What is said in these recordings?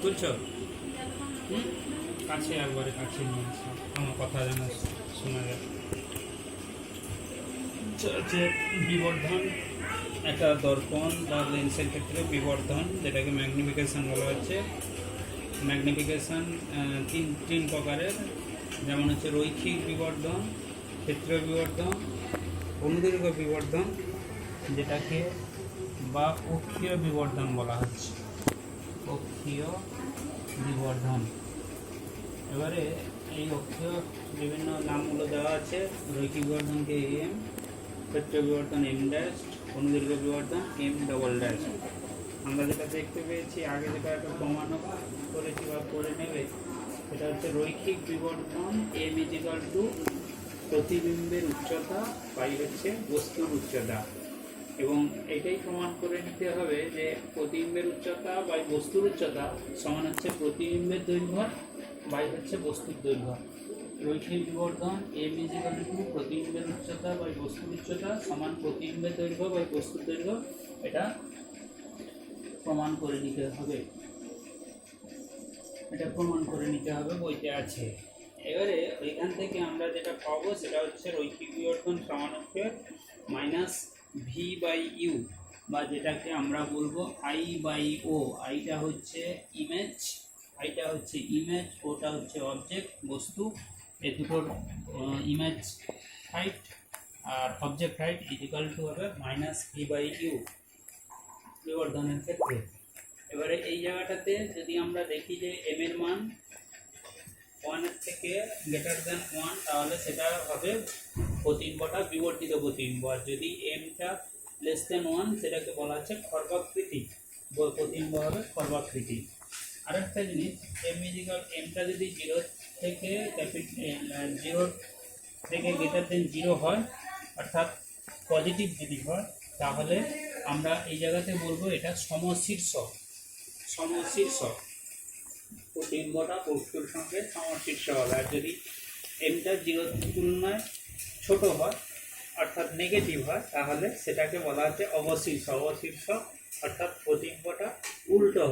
বুঝছো? কাছে একবারে কাছে নিয়ে আসো, আমার কথা যেন শোনা যায়। হচ্ছে বিবর্ধন, একটা দর্পণ বা লেন্সের ক্ষেত্রে বিবর্ধন, যেটাকে ম্যাগনিফিকেশান বলা হচ্ছে। ম্যাগনিফিকেশান তিন প্রকারের, যেমন হচ্ছে রৈখিক বিবর্ধন, ক্ষেত্রীয় বিবর্ধন, অনুদৈর্ঘ্য বিবর্ধন, যেটাকে বা অক্ষীয় বিবর্ধন বলা হচ্ছে। অক্ষীয় বিবর্ধন। এবারে এই অক্ষীয় বিভিন্ন নামগুলো দেওয়া আছে। রৈখিক বিবর্ধনকে এম, ক্ষেত্রীয় বিবর্ধন এম ড্যাশ, অনুদৈর্ঘ্য বিবর্ধন এম ডবল ড্যাশ। আমরা যেটা দেখতে পেয়েছি আগে, যেটা একটা প্রমাণও করেছি বা করে নেবে, সেটা হচ্ছে রৈখিক বিবর্ধন এম ইজিক্যাল টু প্রতিবিম্বের উচ্চতা বাই হচ্ছে বস্তুর উচ্চতা। এবং এটাই প্রমাণ করে নিতে হবে যে প্রতিবিম্বের উচ্চতা বাই বস্তুর উচ্চতা সমান হচ্ছে প্রতিবিম্বের দৈর্ঘ্য বাই হচ্ছে বস্তুর দৈর্ঘ্য। রৈখিক বিবর্ধন এম ইজিক্যাল টু প্রতিবিম্বের উচ্চতা বাই বস্তুর উচ্চতা সমান প্রতিবিম্বের দৈর্ঘ্য বাই বস্তুর দৈর্ঘ্য, এটা প্রমাণ করে নিতে হবে। এটা প্রমাণ করে নিতে হবে, বইতে আছে। এবারে ওইখান থেকে আমরা যেটা পাবো সেটা হচ্ছে রৈখিক বিবর্ধন সমান হচ্ছে মাইনাস ভি বাই ইউ, বা যেটাকে আমরা বলবো আই বাই ও। আইটা হচ্ছে ইমেজ, ওটা হচ্ছে অবজেক্ট, বস্তু। এই দুটোর image height R object height is equal to হবে মাইনাস ভি বাই ইউ বিবর্ধনের ক্ষেত্রে। এবারে এই জায়গাটাতে যদি আমরা দেখি যে এম এর মান 1-এর থেকে গ্রেটার দেন 1, তাহলে সেটা হবে প্রতিবিম্বটা বিবর্তিত প্রতিবিম্ব। আর যদি এমটা লেস দেন 1, সেটাকে বলা হচ্ছে খর্বাকৃতি প্রতিবিম্ব, হবে খর্বাকৃতি। আরেকটা জিনিস, এমটা যদি 0 থেকে গ্রেটার দেন 0 হয়, অর্থাৎ পজিটিভ যদি হয়, তাহলে আমরা এই জায়গাতে বলবো এটা সমশীর্ষক। প্রতিবিম্বটা বস্তুর সঙ্গে সমশীর্ষক হবে। আর যদি এমটা 0 তুলনায় ছোট হয়, অর্থাৎ নেগেটিভ হয়, তাহলে সেটাকে বলা হচ্ছে অবশীর্ষক। অর্থাৎ প্রতিবিম্বটা উল্টো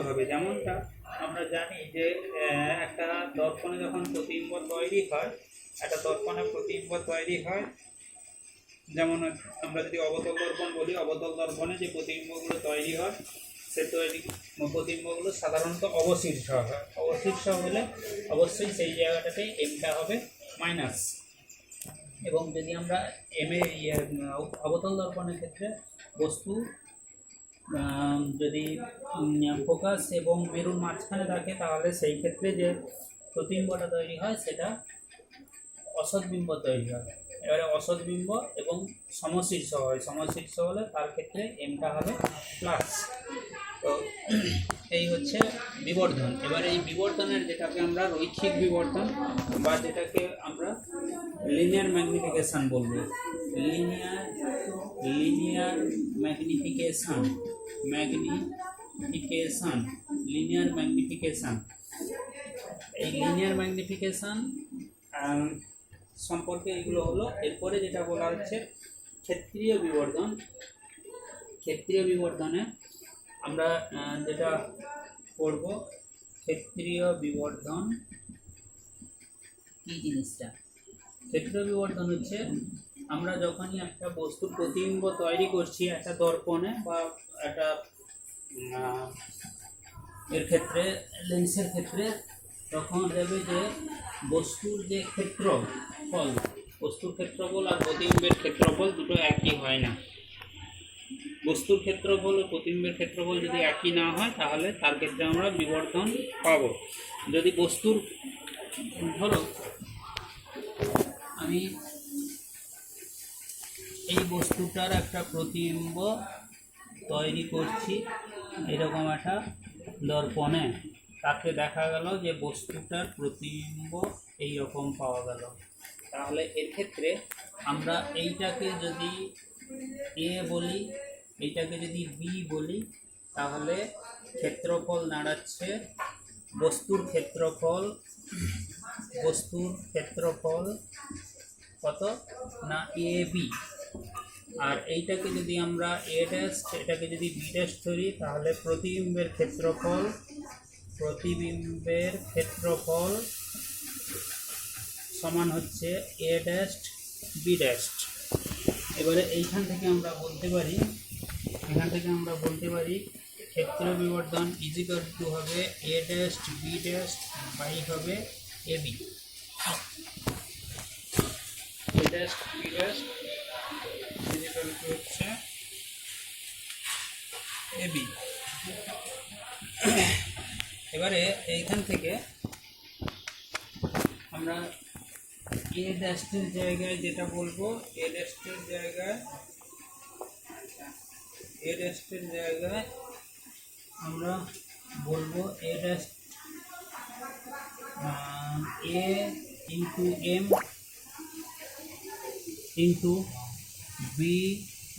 হবে। যেমনটা আমরা জানি যে একটা দর্পণে যখন প্রতিবিম্ব তৈরি হয়, যেমন আমরা যদি অবতল দর্পণ বলি, অবতল দর্পণে যে প্রতিবিম্বগুলো তৈরি হয়, সে প্রতিবিম্বগুলো সাধারণত অবশীর্ষ হয়। অবশীর্ষ হলে অবশ্যই সেই জায়গাটাতে এমটা হবে মাইনাস। এবং যদি আমরা অবতল দর্পণের ক্ষেত্রে বস্তু যদি ফোকাস এবং মেরুর মাঝখানে থাকে, তাহলে সেই ক্ষেত্রে যে প্রতিবিম্বটা তৈরি হয় সেটা অসৎবিম্ব তৈরি হয়। এবারে অসৎবিম্ব এবং সমশীর্ষ হলে তার ক্ষেত্রে এমটা হবে প্লাস। তো এই হচ্ছে বিবর্ধন। এবার এই বিবর্ধনের যেটাকে আমরা রৈখিক বিবর্ধন বা যেটাকে আমরা লিনিয়ার ম্যাগনিফিকেশন বলবো, লিনিয়ার ম্যাগনিফিকেশন এই লিনিয়ার ম্যাগনিফিকেশন সম্পর্কে এগুলো হলো। এরপরে যেটা বলা হচ্ছে ক্ষেত্রীয় বিবর্ধনে আমরা যেটা করব, ক্ষেত্রীয় বিবর্ধন কি জিনিসটা? ক্ষেত্রীয় বিবর্ধন হচ্ছে আমরা যখনই একটা বস্তুর প্রতিবিম্ব তৈরি করছি একটা দর্পণে বা একটা এর ক্ষেত্রে, লেন্সের ক্ষেত্রে, তখন দেখবে যে বস্তুর যে ক্ষেত্রফল আর প্রতিবিম্বের ক্ষেত্রফল দুটো একই হয় না। বস্তুর ক্ষেত্রফল ও প্রতিবিম্বের ক্ষেত্রফল যদি একই না হয়, তাহলে তার ক্ষেত্রে আমরা বিবর্ধন পাবো। যদি বস্তুর, ধরো আমি এই বস্তুটার একটা প্রতিবিম্ব তৈরি করছি এরকম একটা দর্পণে, তাকে দেখা গেল যে বস্তুটার প্রতিবিম্ব এইরকম পাওয়া গেল। তাহলে এর ক্ষেত্রে আমরা এইটাকে যদি এ বলি, এইটাকে যদি বি বলি, তাহলে ক্ষেত্রফল দাঁড়াচ্ছে বস্তুর ক্ষেত্রফল কত না, এ বি। আর এইটাকে যদি আমরা এ ড্যাশ, এটাকে যদি বি ড্যাশ ধরি, তাহলে প্রতিবিম্বের ক্ষেত্রফল সমান হচ্ছে এ ড্যাশ বি ড্যাশ। এবারে এইখান থেকে আমরা বলতে পারি ক্ষেত্র বিবর্ধন ইজিক্যাল টু হবে A dash B dash by হবে A B. A dash B dash equal to হচ্ছে এ বি। এবারে এইখান থেকে আমরা এ ড্যাশের জায়গায় যেটা বলবো, এ ড্যাশের জায়গায় আমরা বলবো A dash A into M into B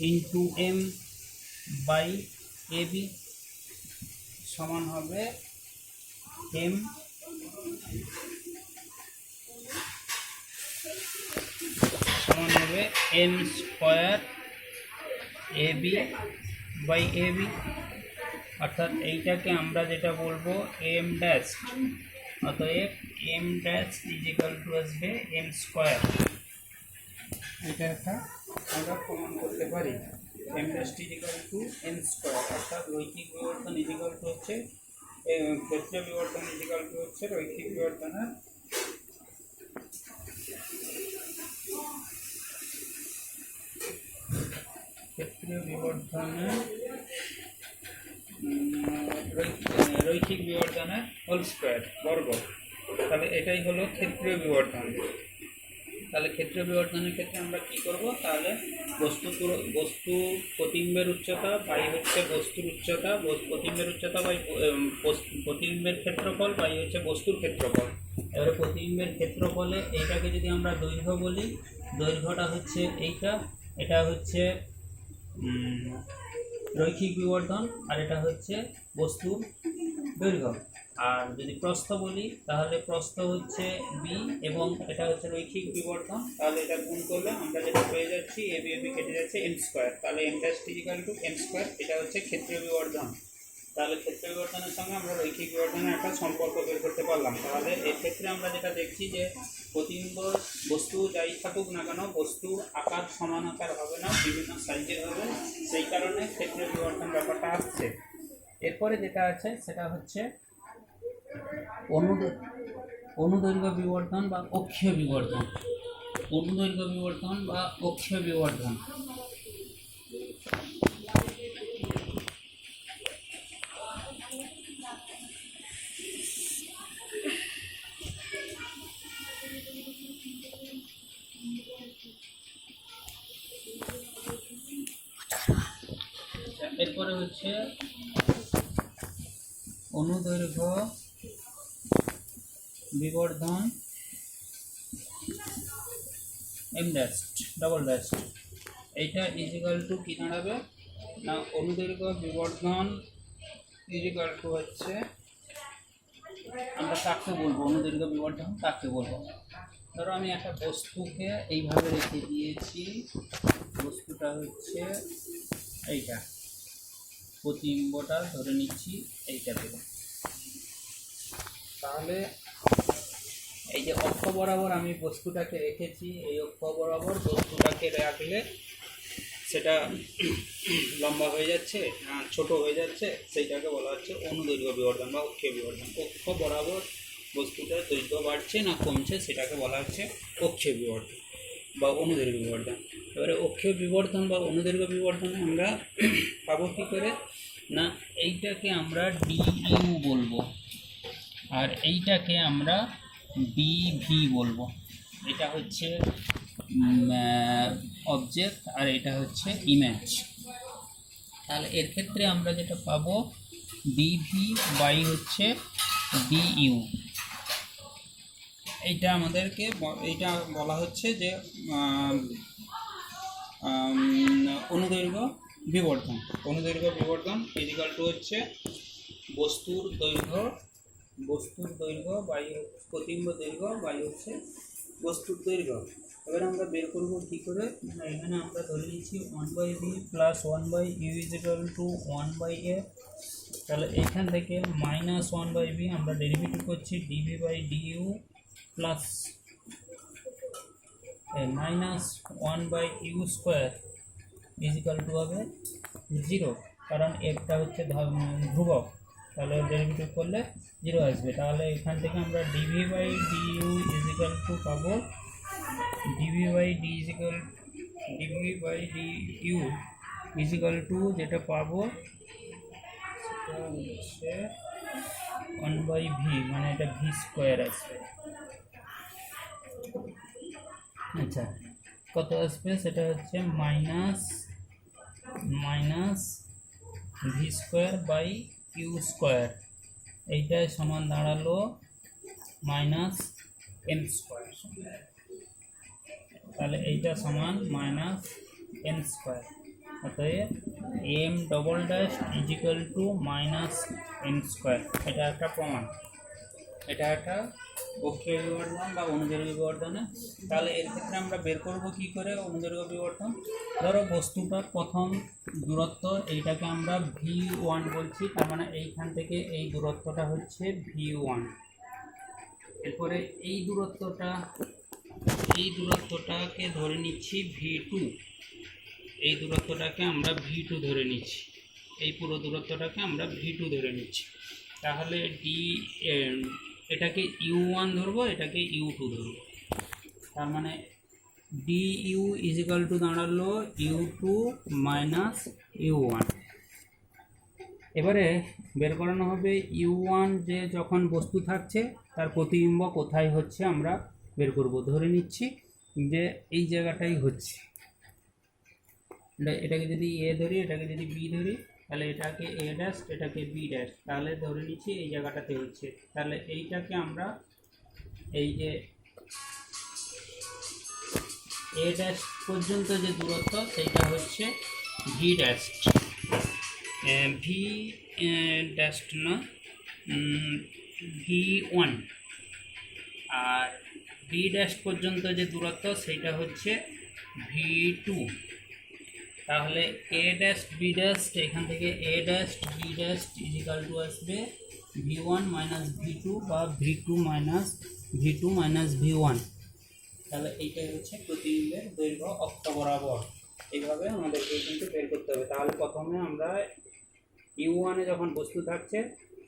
into M by A B সমান হবে M M square A B by A B. অর্থাৎ এইটাকে আমরা যেটা বলবো এম ড্যাশ, অতএব এম ড্যাশ ইজিক্যাল টু আসবে এম স্কোয়ার। এটা একটা আমরা প্রমাণ করতে পারি, M dash equal to M square. অর্থাৎ রৈখিক বিবর্ধন ইজিক্যাল টু হচ্ছে ক্ষেত্রীয় বিবর্ধন ইজিক্যাল টু হচ্ছে রৈখিক বিবর্ধনের রৈখিক বিবর্ধনের হোল স্কোয়ার বর্গ। তাহলে এটাই হলো ক্ষেত্রীয় বিবর্ধন। তাহলে ক্ষেত্রীয় বিবর্ধনের ক্ষেত্রে আমরা কি করব, তাহলে বস্তু প্রতিবিম্বের উচ্চতা বাই হচ্ছে বস্তুর উচ্চতা, প্রতিবিম্বের উচ্চতা বাই প্রতিবিম্বের ক্ষেত্রফল বাই হচ্ছে বস্তুর ক্ষেত্রফল। এবারে প্রতিবিম্বের ক্ষেত্রফলে এইটাকে যদি আমরা দৈর্ঘ্য বলি, দৈর্ঘ্যটা হচ্ছে এইটা, এটা হচ্ছে রৈখিক বিবর্ধন, আর এটা হচ্ছে বস্তুর দৈর্ঘ্য। আর যদি প্রস্থ বলি, তাহলে প্রস্থ হচ্ছে বি এবং এটা হচ্ছে রৈখিক বিবর্ধন। তাহলে এটা গুণ করলে আমরা যেটা পেয়ে যাচ্ছি এ বি কেটে যাচ্ছে এম স্কোয়ার। তাহলে m dash equal to M square, এটা হচ্ছে ক্ষেত্রীয় বিবর্ধন। তাহলে ক্ষেত্রীয় বিবর্ধনের সঙ্গে আমরা রৈখিক বিবর্ধনের একটা সম্পর্ক বের করতে পারলাম। তাহলে এর ক্ষেত্রে আমরা যেটা দেখছি যে প্রতিবিম্ব বস্তু যাই থাকুক না কেন, বস্তুর আকার সমান আকার হবে না, বিভিন্ন সাইজের হবে, সেই কারণে ক্ষেত্রীয় বিবর্ধন ব্যাপারটা আসছে। এরপরে যেটা আছে সেটা হচ্ছে অনুদৈর্ঘ্য বিবর্ধন বা অক্ষীয় বিবর্ধন। অনুদৈর্ঘ্য বিবর্ধন বা অক্ষীয় বিবর্ধন। এরপরে হচ্ছে অনুদৈর্ঘ্য বিবর্ধন এম ড্যাশ ডবল ড্যাশ, এইটা ইজিক্যাল টু কি দাঁড়াবে না, অনুদৈর্ঘ্য বিবর্ধন ইজিক্যাল টু হচ্ছে আমরা কাকে বলবো, অনুদৈর্ঘ্য বিবর্ধন কাকে বলবো। ধরো আমি একটা বস্তুকে এইভাবে রেখে দিয়েছি, বস্তুটা হচ্ছে এইটা, প্রতিবিম্বটা ধরে নিচ্ছি এইটা থেকে। তাহলে এই যে অক্ষ বরাবর আমি বস্তুটাকে রেখেছি, এই অক্ষ বরাবর বস্তুটাকে রাখলে সেটা লম্বা হয়ে যাচ্ছে না ছোট হয়ে যাচ্ছে, সেইটাকে বলা হচ্ছে অনুদৈর্ঘ্য বিবর্ধন বা অক্ষীয় বিবর্ধন। অক্ষ বরাবর বস্তুটার দৈর্ঘ্য বাড়ছে না কমছে, সেটাকে বলা হচ্ছে অক্ষীয় বিবর্ধন বা অনুদৈর্ঘ্য বিবর্ধন। এবারে অক্ষীয় বিবর্ধন বা অনুদৈর্ঘ্য বিবর্ধনে আমরা পাবো কী করে না, এইটাকে আমরা ডিইউ বলবো আর এইটাকে আমরা ডিভি বলবো। এটা হচ্ছে অবজেক্ট আর এটা হচ্ছে ইমেজ। তাহলে এর ক্ষেত্রে আমরা যেটা পাবো ডিভি বাই হচ্ছে ডিইউ। এইটা আমাদেরকে এইটা বলা হচ্ছে যে অনুদৈর্ঘ্য বিবর্ধন। অনুদৈর্ঘ্য বিবর্ধন ইজিক্যাল টু হচ্ছে বস্তুর দৈর্ঘ্য বাই প্রতিবিম্ব দৈর্ঘ্য বাই হচ্ছে বস্তুর দৈর্ঘ্য। এবারে আমরা বের করবো কী করে, না এখানে আমরা ধরে নিচ্ছি 1/v plus 1/u is equal two 1/a। তাহলে এখান থেকে -1/v আমরা ডেরিভেটিভ করছি dv/du plus -1/u square is equal two হবে 0, কারণ একটা হচ্ছে ধ্রুবক, তাহলে ডেরিভেটিভ করলে 0 আসবে। তাহলে এখান থেকে আমরা dv/du ইজ ইকুয়াল টু পাবো dv/du ইজ ইকুয়াল টু যেটা পাবো সেটা হচ্ছে 1/v, মানে এটা v স্কোয়ার আসবে। আচ্ছা, কত আসবে সেটা হচ্ছে minus v square by u square, এইটাই সমান দাঁড়ালো -m স্কোয়ার। তাহলে এইটা সমান -m স্কোয়ার, অতএব m double dash is equal to -m square. এটা একটা প্রমাণ, এটা একটা অক্ষীয় বিবর্ধন বা অনুদৈর্ঘ্য বিবর্ধনে। তাহলে এর ক্ষেত্রে আমরা বের করব কি করে অনুদৈর্ঘ্য বিবর্ধন। ধরো বস্তুটার প্রথম দূরত্ব এইটাকে আমরা v1 বলছি, তার মানে এইখান থেকে এই দূরত্বটা হচ্ছে v1। এরপরে এই দূরত্বটাকে ধরে নিচ্ছি v2, এই দূরত্বটাকে আমরা v2 ধরে নিচ্ছি, এই পুরো দূরত্বটাকে আমরা v2 ধরে নিচ্ছি। তাহলে এটাকে u1 ধরবো, এটাকে u2 ধরবো, তার মানে du ইজ ইকাল টু দাঁড়ালো u2 মাইনাস u1। এবারে বের করানো হবে u1 যে যখন বস্তু থাকছে তার প্রতিবিম্ব কোথায় হচ্ছে আমরা বের করব। ধরে নিচ্ছি যে এই জায়গাটাই হচ্ছে, এটাকে যদি a ধরি, এটাকে যদি b ধরি, তাহলে এটাকে a ড্যাশ, এটাকে b ড্যাশ, তাহলে ধরে নিচ্ছি এই জায়গাটাতে হচ্ছে। তাহলে এইটাকে আমরা এই যে a ড্যাশ পর্যন্ত যে দূরত্ব সেইটা হচ্ছে v ড্যাশ, v ড্যাশ না v1, আর b ড্যাশ পর্যন্ত যে দূরত্ব সেইটা হচ্ছে v2। তাহলে a ড্যাশ b ড্যাশ, এখান থেকে a dash b dash is equal to আসবে v1 মাইনাস v2 বা v2 মাইনাস v1। তাহলে এইটাই হচ্ছে প্রতিবিম্বের দৈর্ঘ্য অক্ষ বরাবর। এইভাবে আমাদেরকে কিন্তু বের করতে হবে। তাহলে প্রথমে আমরা u1 এ যখন বস্তু থাকছে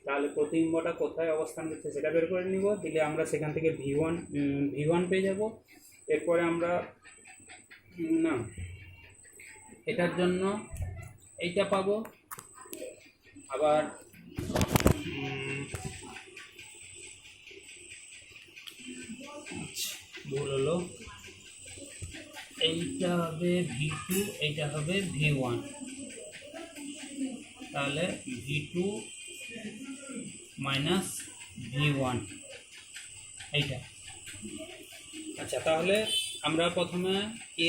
তাহলে প্রতিবিম্বটা কোথায় অবস্থান করছে সেটা বের করে নিব, দিলে আমরা সেখান থেকে v1 পেয়ে যাব। এরপরে আমরা না এটার জন্য এইটা পাবো, আবার ভুল হলো, এইটা হবে v2, এইটা হবে v1, তাহলে v2 মাইনাস v1 এইটা। আচ্ছা, তাহলে আমরা প্রথমে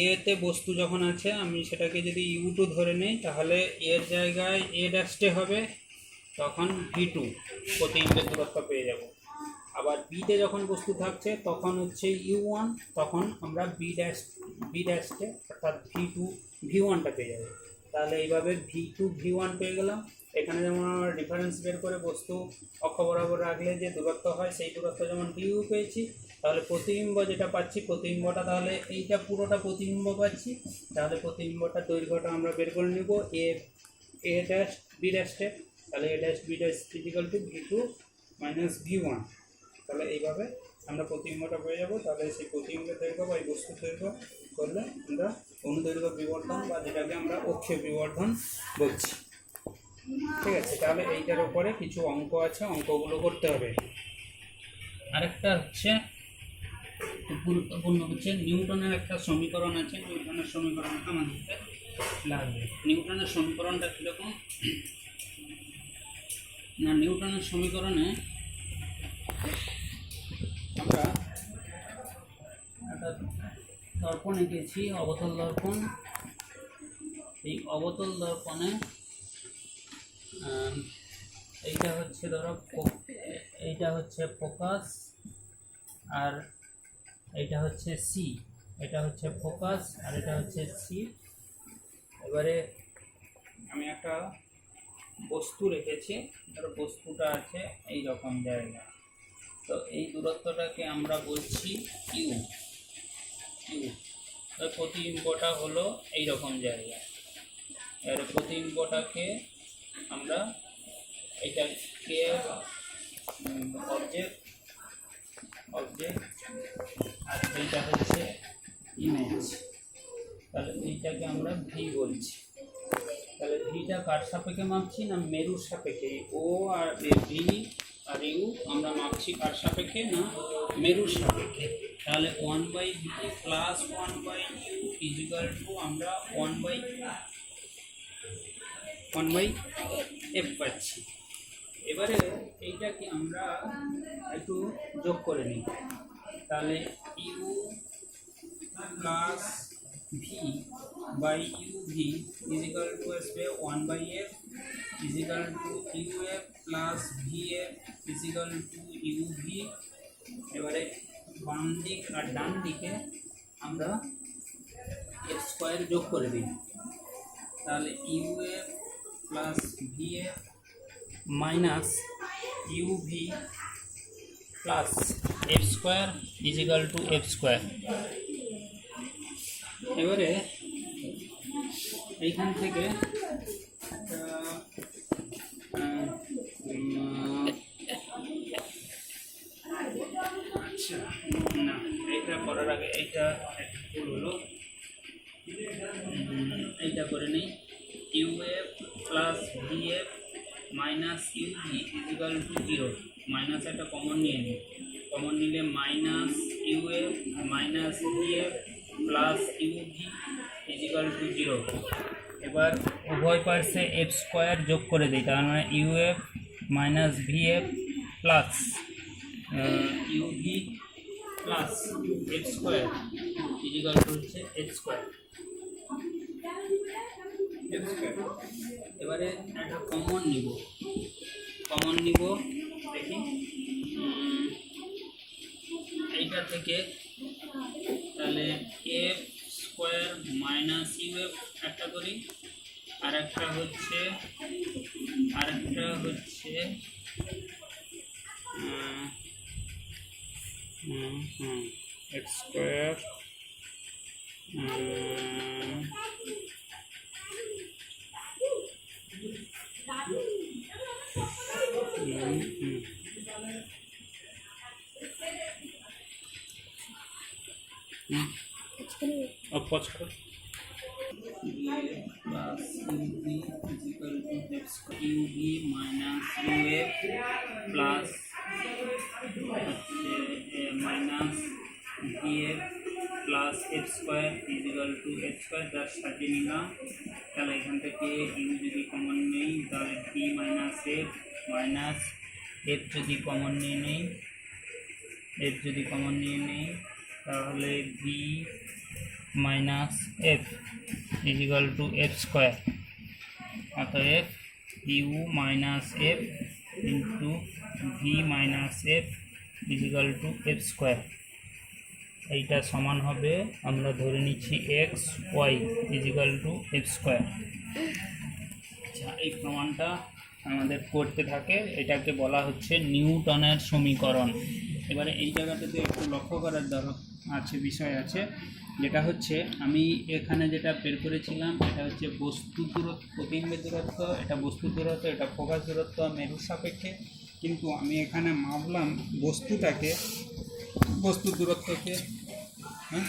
এতে বস্তু যখন আছে আমি সেটাকে যদি u2 ধরে নিই, তাহলে এর জায়গায় a ড্যাশটে হবে, তখন v2 প্রতিবিম্বের দূরত্ব পেয়ে যাব। আবার বিতে যখন বস্তু থাকছে তখন হচ্ছে u1, তখন আমরা b ড্যাশটে অর্থাৎ v1টা পেয়ে যাব। তাহলে এইভাবে v2 v1 পেয়ে গেলাম। এখানে যেমন আমরা ডিফারেন্স বের করে বস্তু অক্ষ বরাবর রাখলে যে দূরত্ব হয় সেই দূরত্ব যেমন du পেয়েছি, তাহলে প্রতিবিম্ব যেটা পাচ্ছি, প্রতিবিম্বটা তাহলে এইটা পুরোটা প্রতিবিম্ব পাচ্ছি। তাহলে প্রতিবিম্বটার দৈর্ঘ্যটা আমরা বের করে নেব a ড্যাশ b ড্যাশে, তাহলে a dash b dash equal to v2 minus v1। তাহলে এইভাবে আমরা প্রতিবিম্বটা পেয়ে যাব। তাহলে সেই প্রতিবিম্বের দৈর্ঘ্য বা এই বস্তুর দৈর্ঘ্য করলে আমরা অনুদৈর্ঘ্য বিবর্ধন বা যেটাকে আমরা অক্ষীয় বিবর্ধন বলছি। ঠিক আছে, তাহলে এইটার উপরে কিছু অঙ্ক আছে, অঙ্কগুলো করতে হবে। আরেকটা হচ্ছে গুরুত্বপূর্ণ হচ্ছে নিউটনের একটা সমীকরণ আছে, নিউটনের সমীকরণটা আমাদেরকে লাগবে। নিউটনের সমীকরণটা কীরকম না, নিউটনের সমীকরণে আমরা একটা দর্পণ এঁকেছি, অবতল দর্পণ। এই অবতল দর্পণে এইটা হচ্ছে ধরো এইটা হচ্ছে ফোকাস আর এইটা হচ্ছে সি, এটা হচ্ছে ফোকাস আর এটা হচ্ছে সি। এবারে আমি একটা বস্তু রেখেছি, ধরো বস্তুটা আছে এই রকম জায়গায়, তো এই দূরত্বটাকে আমরা বলছি ইউ। প্রতিবিম্বটা হলো এই রকম জায়গায়। এবারে প্রতিবিম্বটাকে আমরা এটাকে অবজেক্ট আর এইটা হচ্ছে ইমেজ, তাহলে এইটাকে আমরা ভি বলছি। তাহলে ভিটা কার সাপেক্ষে মাপছি না মেরুর সাপেক্ষে। ও আর ভি আর ইউ আমরা মাপছি কার সাপেক্ষে না মেরুর সাপেক্ষে। তাহলে 1/v plus 1/u is equal two আমরা 1/f পাচ্ছি। এবারে এইটাকে আমরা একটু যোগ করে নিই। তাহলে u plus v by u v equal to আসবে 1/f equal to u f plus v f equal to u v. এবারে বাম দিক আর ডান দিকে আমরা এফ স্কোয়ার যোগ করে দিই। তাহলে u f plus v f minus u v plus f square equal to f square. এবারে এইখান থেকে আচ্ছা না, এইটা করার আগে এইটা ভুল হলো, এইটা করে নিই। U f plus v f minus u v equal to 0। Minus একটা কমন নিয়ে নিই, কমন নিলে minus u f minus v f plus u v equal to 0। এবার উভয় পার্শ্বে এফ স্কোয়ার যোগ করে দিই, তার মানে u f minus v f plus u v plus f square equal to হচ্ছে এফ স্কোয়ার। এবারে একটা কমন নিব দেখি এইটা থেকে। তাহলে f square minus u f একটা করি, আর একটা হচ্ছে x square plus uv minus uf plus minus vf plus f square is equal to f square। যার সাথে নিলাম, তাহলে এখান থেকে u যদি কমন নেই তাহলে v minus f minus f যদি কমন নিয়ে নেই তাহলে v minus f is equal to f square। অতএব u minus f into v minus f is equal to f square। এইটা সমান হবে, আমরা ধরে নিচ্ছি x y is equal to f square। আচ্ছা, এই প্রমাণটা আমাদের করতে থাকে, এটাকে বলা হচ্ছে নিউটনের সমীকরণ। এবারে এই জায়গাটাতে একটু লক্ষ্য করার বিষয় আছে, যেটা হচ্ছে আমি এখানে যেটা বের করেছিলাম এটা হচ্ছে বস্তু দূরত্ব, প্রতিবিম্বের দূরত্ব, এটা বস্তু দূরত্ব, এটা ফোকাস দূরত্ব মেরুর সাপেক্ষে। কিন্তু আমি এখানে মাপলাম বস্তুর দূরত্বকে। হ্যাঁ,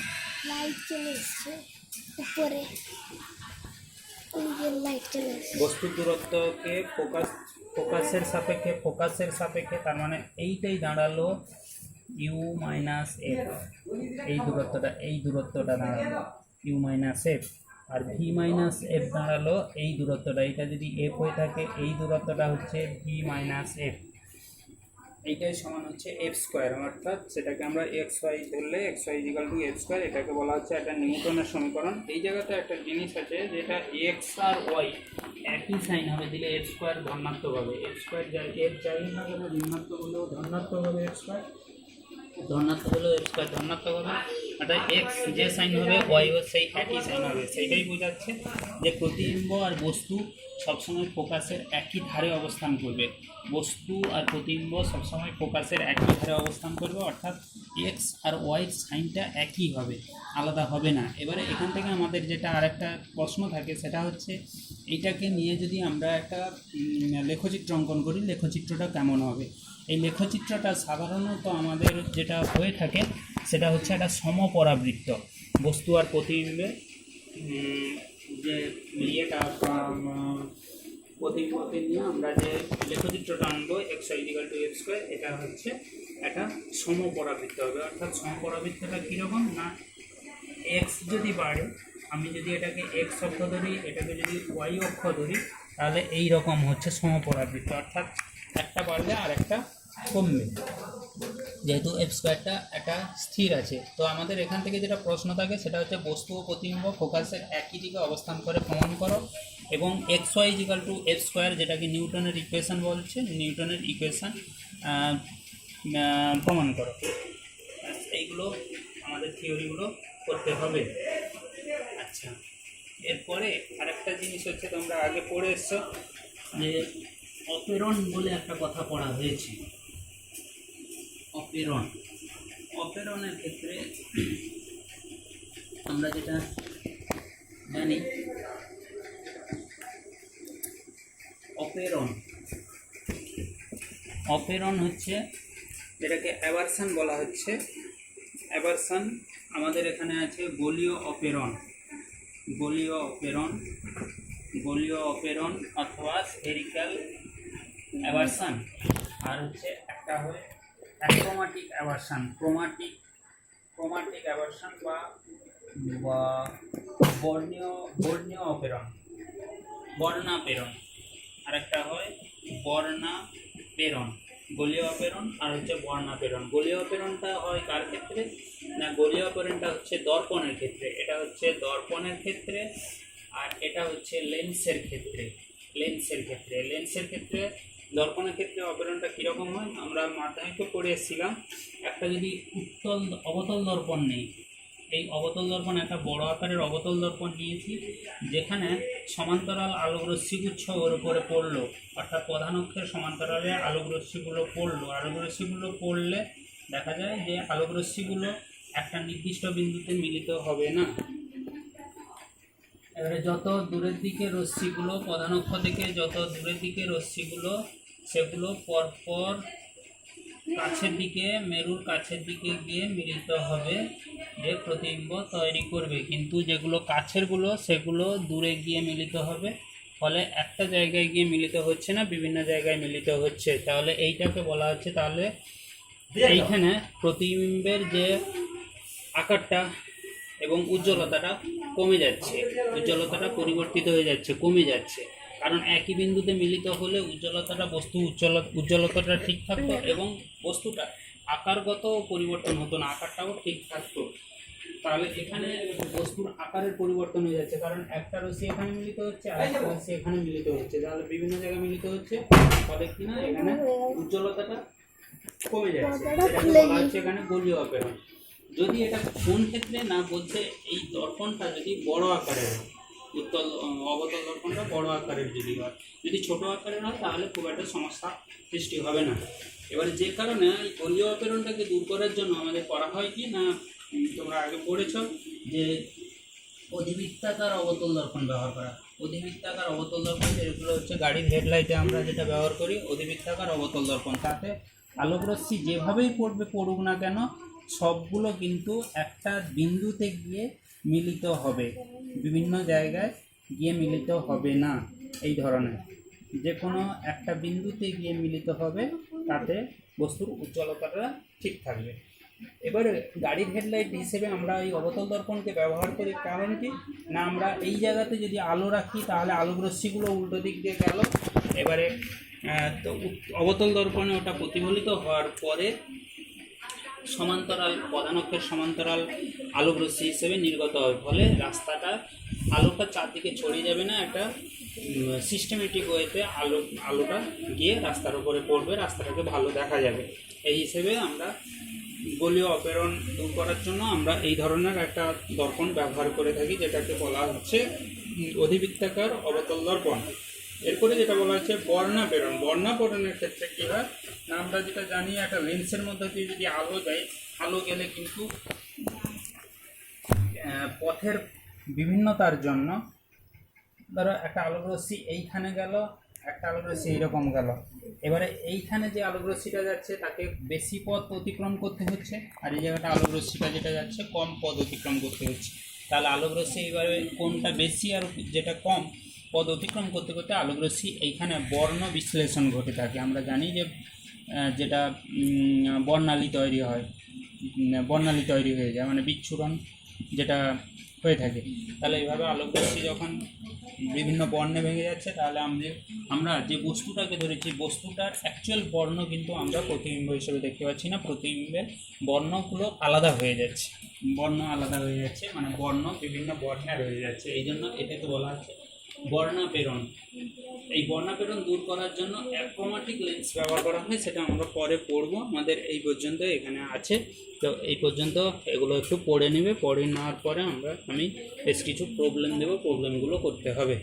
লাইট চলে এসেছে উপরে, বস্তুর দূরত্বকে ফোকাসের সাপেক্ষে, তার মানে এইটাই দাঁড়ালো ইউ মাইনাস এফ। এই দূরত্বটা দাঁড়ালো ইউ মাইনাস এফ, আর ভি মাইনাস এফ দাঁড়ালো এই দূরত্বটা। এটা যদি এফ হয়ে থাকে এই দূরত্বটা হচ্ছে ভি মাইনাস এফ। এইটাই সমান হচ্ছে এফ স্কোয়ার, অর্থাৎ সেটাকে আমরা এক্স ওয়াই ধরলে x y equal to f square. এটাকে বলা হচ্ছে একটা নিউটনের সমীকরণ। এই জায়গাতে একটা জিনিস আছে, যেটা এক্স আর ওয়াই একই সাইন হবে দিলে এফ স্কোয়ার ধনাত্মক হবে। এফ স্কোয়ার এফ যাই না কেন ঋণাত্মক হলেও ধনাত্মক হবে, এফ স্কোয়ার ধনাত্মক হলেও এফ স্কোয়ার ধনাত্মক হবে। অর্থাৎ এক্স যে সাইন হবে ওয়াইও সেই একই সাইন হবে, সেইটাই বোঝাচ্ছে যে প্রতিবিম্ব আর বস্তু সবসময় ফোকাসের একই ধারে অবস্থান করবে। বস্তু আর প্রতিবিম্ব সবসময় ফোকাসের একই ধারে অবস্থান করবে, অর্থাৎ এক্স আর ওয়াইয়ের সাইনটা একই হবে, আলাদা হবে না। এবারে এখান থেকে আমাদের যেটা আরেকটা প্রশ্ন থাকে সেটা হচ্ছে এইটাকে নিয়ে যদি আমরা একটা লেখচিত্র অঙ্কন করি, লেখচিত্রটা কেমন হবে? এই লেখচিত্রটা সাধারণত আমাদের যেটা হয়ে থাকে সেটা হচ্ছে একটা সমপরাবৃত্ত, বস্তু আর প্রতিবিম্বের যে ইয়েটা প্রতিবিম্বকে নিয়ে আমরা যে লেখচিত্রটা আনবো x y equal to x square, এটা হচ্ছে একটা সমপরাবৃত্ত হবে। অর্থাৎ সমপরাবৃত্তটা কীরকম না, এক্স যদি বাড়ে, আমি যদি এটাকে এক্স অক্ষ ধরি, এটাকে যদি ওয়াই অক্ষ ধরি, তাহলে এই রকম হচ্ছে সমপরাবৃত্ত, অর্থাৎ একটা বাড়লে আর একটা কমবে, যেহেতু এফ স্কোয়ারটা একটা স্থির আছে। তো আমাদের এখান থেকে যেটা প্রশ্ন থাকে সেটা হচ্ছে বস্তু ও প্রতিবিম্ব ফোকাসের একই দিকে অবস্থান করে প্রমাণ করো, এবং x y equal to f square, যেটাকে নিউটনের ইকুয়েশন বলছে, নিউটনের ইকুয়েশন প্রমাণ করো। এইগুলো আমাদের থিওরিগুলো করতে হবে। আচ্ছা, এরপরে আরেকটা জিনিস হচ্ছে, তোমরা আগে পড়ে এসছো যে অপেরণ বলে একটা কথা পড়া হয়েছে। অপেরণের ক্ষেত্রে আমরা যেটা জানি, অপেরণ হচ্ছে যেটাকে অ্যাভারশন বলা হচ্ছে। অ্যাভারশন আমাদের এখানে আছে গোলীয় অপেরণ অথবা স্ফেরিক্যাল অ্যাভারশন, আর হচ্ছে একটা হয় অ্যাক্রোমাটিক অ্যাভারশন, ক্রোমাটিক অ্যাভারশন বা বর্ণাপেরণ, আর একটা হয় বর্ণাপেরণ। গোলীয় অপেরণ আর হচ্ছে বর্ণাপেরণ। গোলীয় অপেরণটা হয় কার ক্ষেত্রে না, গোলীয় অপেরণটা হচ্ছে দর্পণের ক্ষেত্রে, এটা হচ্ছে দর্পণের ক্ষেত্রে, আর এটা হচ্ছে লেন্সের ক্ষেত্রে। দর্পণের ক্ষেত্রে অপেরণটা কীরকম হয়, আমরা মাধ্যমিকে পড়ে এসেছিলাম, একটা যদি অবতল দর্পণ নেই, এই অবতল দর্পণ একটা বড় আকারের অবতল দর্পণ নিয়েছি, যেখানে সমান্তরাল আলোকরশ্মিগুচ্ছ ওর উপরে পড়লো, অর্থাৎ প্রধান অক্ষের সমান্তরালে আলোকরশ্মিগুলো পড়লে দেখা যায় যে আলোকরশ্মিগুলো একটা নির্দিষ্ট বিন্দুতে মিলিত হবে না। এবারে যত দূরের দিকে রশ্মিগুলো, প্রধান অক্ষ থেকে যত দূরের দিকে রশ্মিগুলো, সেগুলো পরপর কাছের দিকে, মেরুর কাছের দিকে গিয়ে মিলিত হবে, যে প্রতিবিম্ব তৈরি করবে। কিন্তু যেগুলো কাছেরগুলো সেগুলো দূরে গিয়ে মিলিত হবে, ফলে একটা জায়গায় গিয়ে মিলিত হচ্ছে না, বিভিন্ন জায়গায় মিলিত হচ্ছে। তাহলে এইটাকে বলা হচ্ছে, তাহলে এইখানে প্রতিবিম্বের যে আকারটা এবং উজ্জ্বলতাটা কমে যাচ্ছে, উজ্জ্বলতাটা পরিবর্তিত হয়ে যাচ্ছে, কমে যাচ্ছে। কারণ একই বিন্দুতে মিলিত হলে উজ্জ্বলতাটা ঠিক থাকতো এবং বস্তুটা আকারগত পরিবর্তন হতো না, আকারটাও ঠিক থাকতো। তাহলে এখানে বস্তুর আকারের পরিবর্তন হয়ে যাচ্ছে, কারণ একটা রশ্মি এখানে মিলিত হচ্ছে আর একটা রশ্মি এখানে মিলিত হচ্ছে, তাহলে বিভিন্ন জায়গায় মিলিত হচ্ছে, ফলে কিনা এখানে উজ্জ্বলতাটা কমে যাচ্ছে। এটাকে বলা হচ্ছে এখানে গোলীয় অপেরণ। যদি এটা কোন ক্ষেত্রে না, বলছে এই দর্পণটা যদি বড় আকারের হয়, অবতল দর্পণটা বড় আকারের যদি হয়, যদি ছোট আকারের হয় তাহলে খুব একটা সমস্যা সৃষ্টি হবে না। এবারে যে কারণে এই গোলীয় অপেরণটাকে দূর করার জন্য আমাদের করা হয় কি না, তোমরা আগে পড়েছ যে অধিবৃত্তাকার অবতল দর্পণ ব্যবহার করা। অধিবৃত্তাকার অবতল দর্পণ যেগুলো হচ্ছে গাড়ির হেডলাইটে আমরা যেটা ব্যবহার করি, অধিবৃত্তাকার অবতল দর্পণ, তাতে আলোকরশ্মি যেভাবেই পড়ুক না কেন সবগুলো কিন্তু একটা বিন্দুতে গিয়ে মিলিত হবে, বিভিন্ন জায়গায় গিয়ে মিলিত হবে না। এই ধরনের যে কোনো একটা বিন্দুতে গিয়ে মিলিত হবে, তাতে বস্তুর উজ্জ্বলতাটা ঠিক থাকবে। এবারে গাড়ির হেডলাইট হিসেবে আমরা এই অবতল দর্পণকে ব্যবহার করি, কারণ কি না, আমরা এই জায়গাতে যদি আলো রাখি তাহলে আলোকরশ্মিগুলো উল্টো দিক দিয়ে গেল। এবারে তো অবতল দর্পণে ওটা প্রতিফলিত হওয়ার পরে সমান্তরাল, প্রধান অক্ষের সমান্তরাল আলোকরশ্মি হিসেবে নির্গত হবে, ফলে আলোটা চারদিকে ছড়িয়ে যাবে না, একটা সিস্টেমেটিক ওয়েতে আলোটা গিয়ে রাস্তার উপরে পড়বে, রাস্তাটাকে ভালো দেখা যাবে। এই হিসেবে আমরা গোলীয় অপেরণ দূর করার জন্য আমরা এই ধরনের একটা দর্পণ ব্যবহার করে থাকি, যেটাকে বলা হচ্ছে অধিবৃত্তাকার অবতল দর্পণ। এরপরে যেটা বলা হচ্ছে বর্ণাপেরণ। বর্ণাপেরণের ক্ষেত্রে কী হয় না, আমরা যেটা জানি একটা লেন্সের মধ্যে দিয়ে যদি আলো যায়, আলো গেলে কিন্তু পথের বিভিন্নতার জন্য, ধরো একটা আলোকরশ্মি এইখানে গেল, একটা আলোকরশ্মি এইরকম গেল, এবারে এইখানে যে আলোকরশ্মিটা যাচ্ছে তাকে বেশি পথ অতিক্রম করতে হচ্ছে, আর এই জায়গাটা আলোকরশ্মিটা যেটা যাচ্ছে কম পথ অতিক্রম করতে হচ্ছে। তাহলে আলোকরশ্মি এবারে কোনটা বেশি আর যেটা কম পথ অতিক্রম করতে করতে আলোকরশ্মি এইখানে বর্ণ বিশ্লেষণ ঘটে থাকে। আমরা জানি যে যেটা বর্ণালী তৈরি হয়, বর্ণালী তৈরি হয়ে যায়, মানে বিচ্ছুরণ যেটা হয়ে থাকে। তাহলে এইভাবে আলোকরশ্মি যখন বিভিন্ন বর্ণে ভেঙে যাচ্ছে, তাহলে আমরা যে বস্তুটাকে ধরেছি বস্তুটার অ্যাকচুয়াল বর্ণ কিন্তু আমরা প্রতিবিম্ব হিসেবে দেখতে পাচ্ছি না, প্রতিবিম্বের বর্ণগুলো আলাদা হয়ে যাচ্ছে, বর্ণ আলাদা হয়ে যাচ্ছে, মানে বর্ণ বিভিন্ন বর্ণের হয়ে যাচ্ছে। এই জন্য এটাকে বলা হচ্ছে বর্ণাপেরণ। এই বর্ণাপেরণ দূর করার জন্য অ্যাক্রোমেটিক লেন্স ব্যবহার করা হয়, সেটা আমরা পরে পড়বো। আমাদের এই পর্যন্ত এখানে আছে, তো এই পর্যন্ত এগুলো একটু পড়ে নেবে। পড়ে নেওয়ার পরে আমি বেশ কিছু প্রবলেম দেবো, প্রবলেমগুলো করতে হবে।